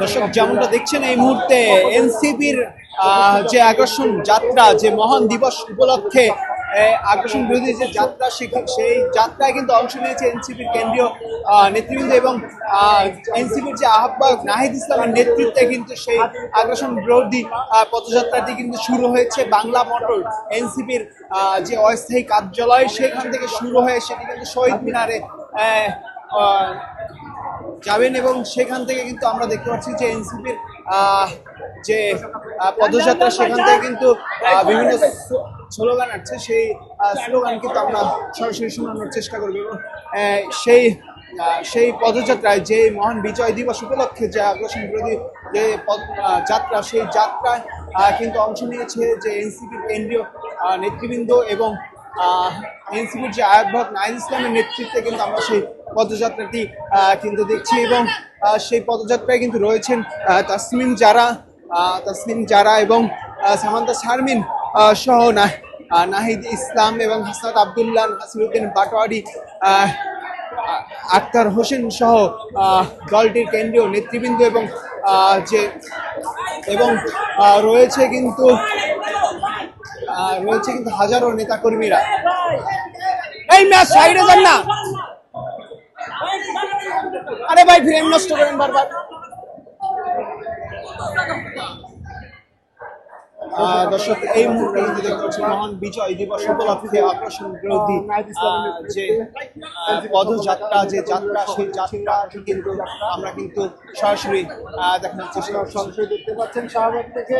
দর্শক যেমনটা দেখছেন এই মুহূর্তে এনসিপির যে আগ্রাসন যাত্রা, যে মহান দিবস উপলক্ষে আগ্রাসন বিরোধী যে যাত্রা, সেই যাত্রায় কিন্তু অংশ নিয়েছে এনসিপির কেন্দ্রীয় নেতৃবৃন্দ এবং এনসিপির যে আহ্বায়ক নাহিদ ইসলামের নেতৃত্বে কিন্তু সেই আগ্রাসন বিরোধী পদযাত্রাটি কিন্তু শুরু হয়েছে বাংলা মোটর এনসিপির যে অস্থায়ী কার্যালয় সেখান থেকে শুরু হয়ে সেটি কিন্তু শহীদ মিনারে যাবেন এবং সেখান থেকে কিন্তু আমরা দেখতে পাচ্ছি যে এনসিপির যে পদযাত্রা সেখান থেকে কিন্তু বিভিন্ন স্লোগান আছে, সেই স্লোগান কিন্তু আমরা সরাসরি শোনানোর চেষ্টা করবো এবং সেই পদযাত্রায় যে মহান বিজয় দিবস উপলক্ষে যে আগ্রাসন বিরোধী যে যাত্রা, সেই যাত্রায় কিন্তু অংশ নিয়েছে যে এনসিপির কেন্দ্রীয় নেতৃবৃন্দ এবং এনসিপির যে আহ্বায়ক নাহিদ ইসলামের নেতৃত্বে কিন্তু আমরা সেই পদযাত্রাটি কিন্তু দেখছি এবং সেই পদযাত্রায় কিন্তু রয়েছেন তাসমিন জারা এবং সামান্তা শারমিন সহ নাহিদ ইসলাম এবং হাসনাত আবদুল্লাহ, নাসিরউদ্দিন পাটোয়ারি, আক্তার হোসেন সহ দলটির কেন্দ্রীয় নেতৃবৃন্দ এবং রয়েছে কিন্তু হাজারো নেতাকর্মীরা। এই ম্যাচ সাইডে যান না, আরে ভাই ফ্রেম নষ্ট করেন বারবার। দর্শক এই মুহূর্তে কিন্তু দেখতে পাচ্ছি মহান বিজয় দিবস উপলক্ষে আগ্রাসন বিরোধী যে পদযাত্রা, যে যাত্রা, সেই যাত্রা কিন্তু আমরা কিন্তু সরাসরি দেখানোর চেষ্টা সরাসরি দেখতে পাচ্ছেন শাহবাগ থেকে।